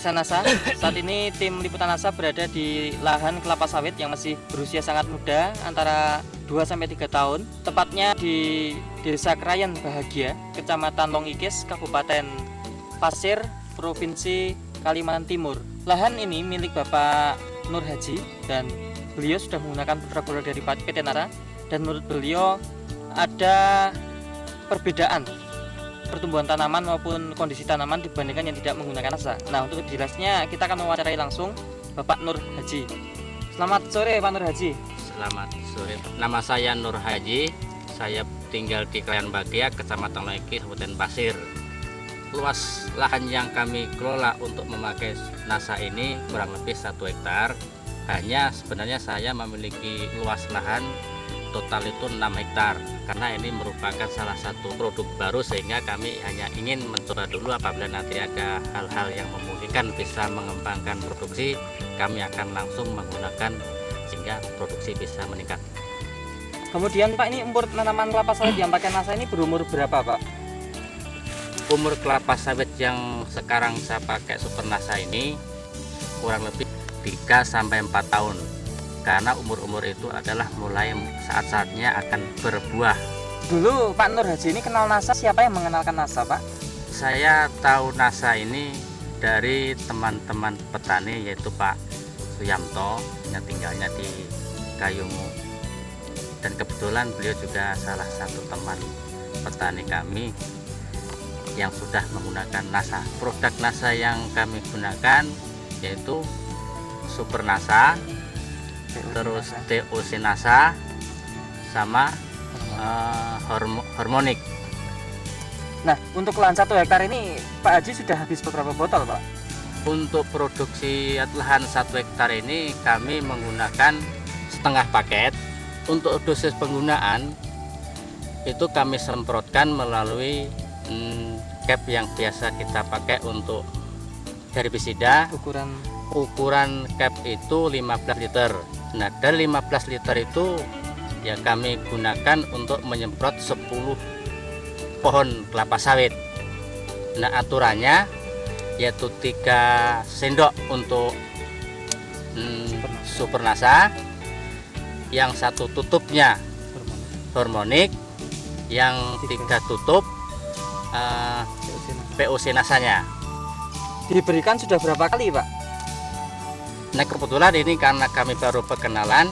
pemirsa NASA, saat ini tim liputan NASA berada di lahan kelapa sawit yang masih berusia sangat muda, antara 2-3 tahun, tepatnya di Desa Krayan Bahagia, Kecamatan Longikis, Kabupaten Pasir, Provinsi Kalimantan Timur. Lahan ini milik Bapak Nur Haji dan beliau sudah menggunakan putra-putra dari PT Nara, dan menurut beliau ada perbedaan pertumbuhan tanaman maupun kondisi tanaman dibandingkan yang tidak menggunakan NASA. Nah, untuk jelasnya kita akan mewawancarai langsung Bapak Nur Haji. Selamat sore Pak Nur Haji. Selamat sore. Nama saya Nur Haji. Saya tinggal di Krayan Bahagia, Kecamatan Longikis, Kabupaten Pasir. Luas lahan yang kami kelola untuk memakai NASA ini kurang lebih 1 hektar. Hanya sebenarnya saya memiliki luas lahan total itu 6 hektar, karena ini merupakan salah satu produk baru, sehingga kami hanya ingin mencoba dulu. Apabila nanti ada hal-hal yang memungkinkan bisa mengembangkan produksi, kami akan langsung menggunakan sehingga produksi bisa meningkat. Kemudian Pak, ini umur tanaman kelapa sawit yang pakai NASA ini berumur berapa Pak? Umur kelapa sawit yang sekarang saya pakai Super NASA ini kurang lebih 3-4 tahun, karena umur-umur itu adalah mulai saat-saatnya akan berbuah. Dulu Pak Nur Haji ini kenal NASA, siapa yang mengenalkan NASA Pak? Saya tahu NASA ini dari teman-teman petani, yaitu Pak Suyamto yang tinggalnya di Kayungu, dan kebetulan beliau juga salah satu teman petani kami yang sudah menggunakan NASA. Produk NASA yang kami gunakan yaitu Super NASA, terus TOC NASA, sama Harmonic. Nah, untuk lahan 1 hektar ini Pak Haji sudah habis beberapa botol Pak? Untuk produksi lahan 1 hektar ini kami menggunakan setengah paket. Untuk dosis penggunaan itu kami semprotkan melalui cap yang biasa kita pakai untuk herbisida. Ukuran cap itu 15 liter. Nah, dari 15 liter itu ya kami gunakan untuk menyemprot 10 pohon kelapa sawit. Nah, aturannya yaitu 3 sendok untuk Super NASA, yang 1 tutupnya Harmonic, yang 3 tutup POC NASA-nya. Diberikan sudah berapa kali Pak? Nah, kebetulan ini karena kami baru perkenalan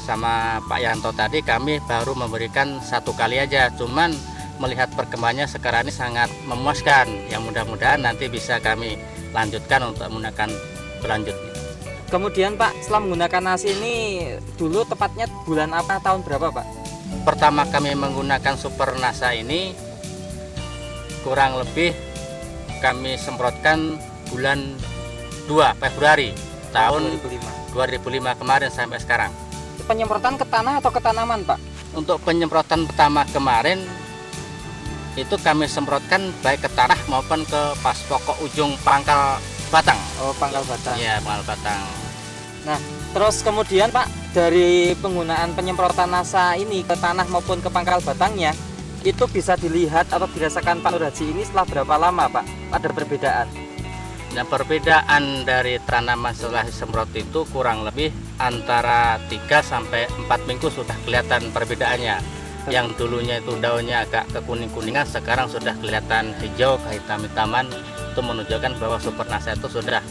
sama Pak Yanto tadi, kami baru memberikan 1 kali aja. Cuman melihat perkembangannya sekarang ini sangat memuaskan. Yang mudah-mudahan nanti bisa kami lanjutkan untuk menggunakan berlanjut. Kemudian Pak, setelah menggunakan NASA ini dulu tepatnya bulan apa, tahun berapa Pak? Pertama kami menggunakan Super NASA ini kurang lebih kami semprotkan bulan 2 Februari tahun 2005 kemarin sampai sekarang. Penyemprotan ke tanah atau ke tanaman Pak? Untuk penyemprotan pertama kemarin itu kami semprotkan baik ke tanah maupun ke pas pokok ujung pangkal batang. Oh, pangkal batang. Iya, pangkal batang. Nah, terus kemudian Pak, dari penggunaan penyemprotan NASA ini ke tanah maupun ke pangkal batangnya, itu bisa dilihat atau dirasakan Pak Nur Haji ini setelah berapa lama Pak? Ada perbedaan? Nah, perbedaan dari tanaman setelah disemprot itu kurang lebih antara 3-4 minggu sudah kelihatan perbedaannya. Yang dulunya itu daunnya agak kekuning-kuningan, sekarang sudah kelihatan hijau, kehitam-hitaman. Itu menunjukkan bahwa Super NASA itu sudah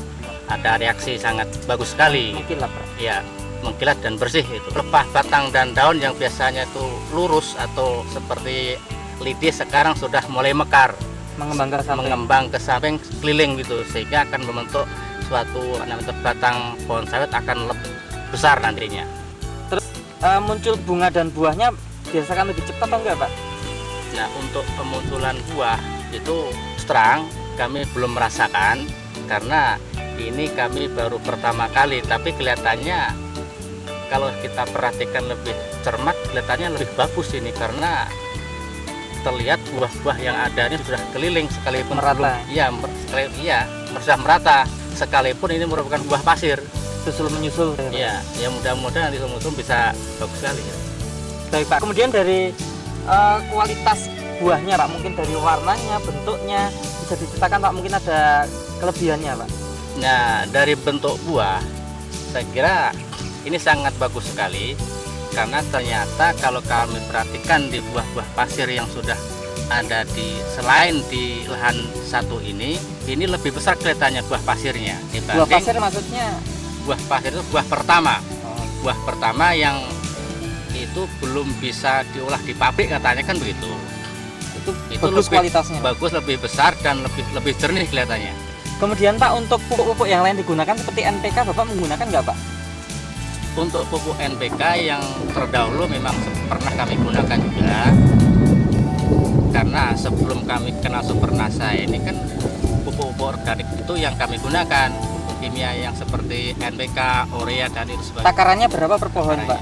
ada reaksi sangat bagus sekali. Mengkilat Pak? Ya, mengkilat dan bersih itu. Lepas batang dan daun yang biasanya itu lurus atau seperti lidi, sekarang sudah mulai mekar. Mengembang ke samping keliling gitu, sehingga akan membentuk suatu batang pohon sawit akan lebih besar nantinya. Terus muncul bunga dan buahnya dirasakan lebih cepat atau enggak Pak? Nah, untuk pemunculan buah itu terang kami belum merasakan, karena ini kami baru pertama kali, tapi kelihatannya kalau kita perhatikan lebih cermat kelihatannya lebih bagus ini, karena terlihat buah-buah yang ada ini sudah keliling sekalipun merata. Sudah merata sekalipun ini merupakan buah pasir. Susul menyusul. Iya, ya mudah-mudahan nanti susul bisa bagus sekali. Ya. Baik Pak. Kemudian dari kualitas buahnya Pak, mungkin dari warnanya, bentuknya bisa diceritakan Pak, mungkin ada kelebihannya Pak? Nah, dari bentuk buah, saya kira ini sangat bagus sekali karena ternyata kalau kami perhatikan di buah-buah pasir yang sudah ada selain di lahan satu ini lebih besar kelihatannya buah pasirnya dibanding Buah pasir maksudnya? buah pasir itu buah pertama. Oh. Buah pertama yang itu belum bisa diolah di pabrik katanya kan begitu. Itu Bagus lebih kualitasnya. bagus, lebih besar dan lebih jernih kelihatannya. Kemudian Pak, untuk pupuk-pupuk yang lain digunakan seperti NPK, Bapak menggunakan nggak Pak? Untuk pupuk NPK yang terdahulu memang pernah kami gunakan juga, karena sebelum kami kenal Supernasa ini kan pupuk-pupuk organik itu yang kami gunakan, pupuk kimia yang seperti NPK, urea dan itu sebagainya. Takarannya berapa per pohon Pak?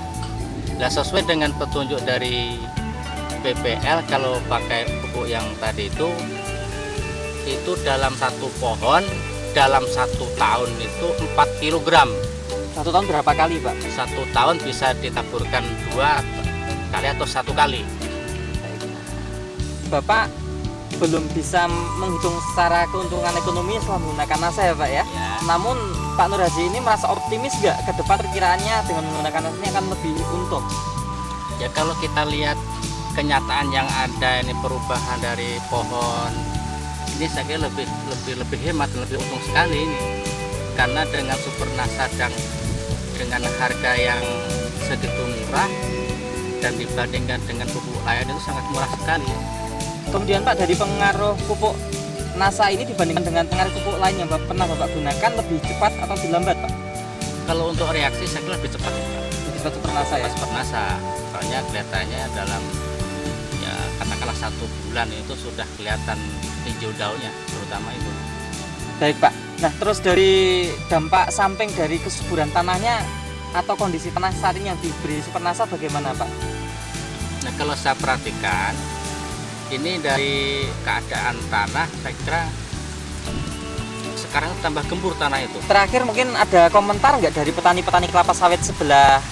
Nah, sesuai dengan petunjuk dari PPL, kalau pakai pupuk yang tadi itu dalam satu pohon dalam 1 tahun itu 4 kg. 1 tahun berapa kali Pak? 1 tahun bisa ditaburkan 2 kali atau 1 kali. Bapak belum bisa menghitung secara keuntungan ekonomi setelah menggunakan NASA ya Pak ya? Ya. Namun Pak Nur Haji ini merasa optimis nggak ke depan perkiraannya dengan menggunakan NASA ini akan lebih untung? Ya, kalau kita lihat kenyataan yang ada ini, perubahan dari pohon ini, saya kira lebih hemat, lebih untung sekali ini, karena dengan Supernasa dan dengan harga yang segitu murah dan dibandingkan dengan pupuk lain itu sangat murah sekali. Kemudian Pak, dari pengaruh pupuk NASA ini dibandingkan dengan pengaruh pupuk lain yang pernah Bapak gunakan, lebih cepat atau lebih lambat Pak? Kalau untuk reaksi saya kira lebih cepat. Lebih cepat Supernasa ya? Supernasa, soalnya kelihatannya dalam ya katakanlah 1 bulan itu sudah kelihatan hijau daunnya, terutama itu. Baik Pak. Nah, terus dari dampak samping dari kesuburan tanahnya atau kondisi tanah saat ini yang diberi Supernasa bagaimana Pak? Nah, kalau saya perhatikan ini dari keadaan tanah, saya kira sekarang tambah gembur tanah itu. Terakhir mungkin ada komentar nggak dari petani-petani kelapa sawit sebelah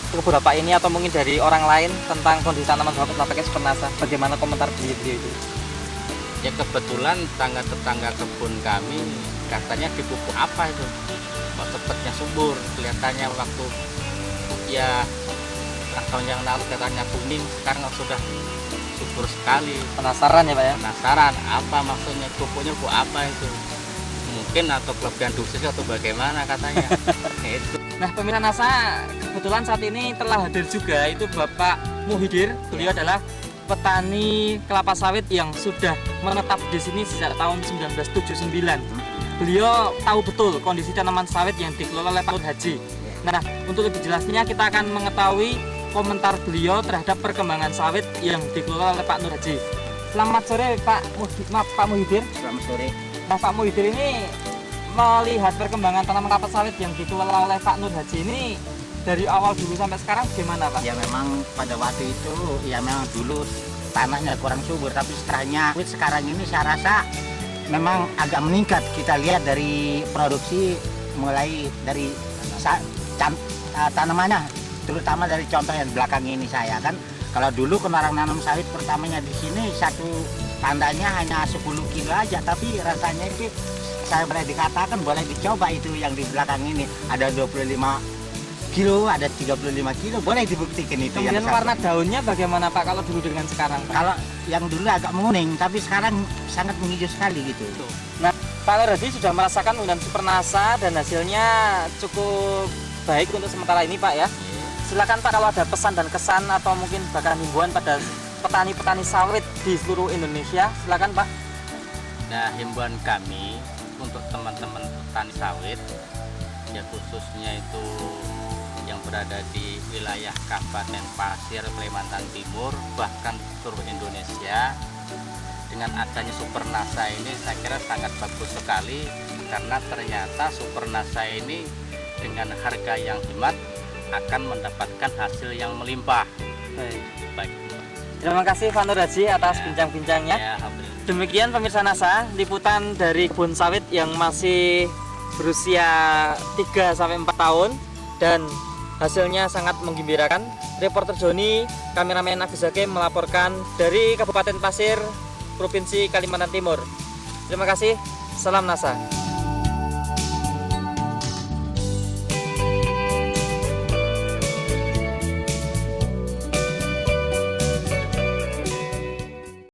kebun Bapak ini atau mungkin dari orang lain tentang kondisi tanaman Bapak setelah pakai Supernasa? Bagaimana komentar beliau itu? Ya, kebetulan tetangga kebun kami katanya dipupuk apa itu, kok cepatnya subur, kelihatannya waktu ya tahun yang lalu katanya kuning, sekarang sudah subur sekali. Penasaran ya Pak ya? Penasaran apa maksudnya, pupuknya pupuk apa itu, mungkin atau kelebihan dosis atau bagaimana katanya. Itu. Nah, pemirsa NASA, kebetulan saat ini telah hadir juga itu Bapak Muhidir. Beliau adalah petani kelapa sawit yang sudah menetap di sini sejak tahun 1979. Beliau tahu betul kondisi tanaman sawit yang dikelola oleh Pak Nur Haji. Nah, untuk lebih jelasnya kita akan mengetahui komentar beliau terhadap perkembangan sawit yang dikelola oleh Pak Nur Haji. Selamat sore Pak Muhidir. Selamat sore. Nah, Pak Muhidir ini melihat perkembangan tanaman kelapa sawit yang dikelola oleh Pak Nur Haji ini dari awal dulu sampai sekarang gimana Pak? Ya memang pada waktu itu ya memang dulu tanahnya kurang subur, tapi sekarang ini saya rasa memang agak meningkat. Kita lihat dari produksi mulai dari tanamannya, terutama dari contoh yang belakang ini saya kan. Kalau dulu orang nanam sawit pertamanya di sini satu tandanya hanya 10 kilo aja, tapi rasanya itu saya boleh dikatakan boleh dicoba itu yang di belakang ini ada 25 kilo, ada 35 kilo, boleh dibuktikan itu. Kemudian yang warna daunnya bagaimana Pak kalau dulu dengan sekarang Pak? kalau yang dulu agak menguning, tapi sekarang sangat menghijau sekali gitu. Nah, Pak Nur Haji sudah merasakan penggunaan Supernasa dan hasilnya cukup baik untuk sementara ini Pak ya. Silakan Pak, kalau ada pesan dan kesan atau mungkin bahkan himbauan pada petani-petani sawit di seluruh Indonesia, silakan Pak. Nah, himbauan kami untuk teman-teman petani sawit, ya khususnya itu yang berada di wilayah Kabupaten Pasir, Kalimantan Timur, bahkan seluruh Indonesia, dengan adanya Supernasa ini saya kira sangat bagus sekali, karena ternyata Supernasa ini dengan harga yang hemat akan mendapatkan hasil yang melimpah. Baik. Terima kasih Pak Nur Haji atas bincang-bincangnya. Ya, alhamdulillah. Demikian pemirsa NASA, liputan dari kebun sawit yang masih berusia 3-4 tahun dan hasilnya sangat menggembirakan. Reporter Joni, kameramen Agus Hakim melaporkan dari Kabupaten Pasir, Provinsi Kalimantan Timur. Terima kasih, salam NASA.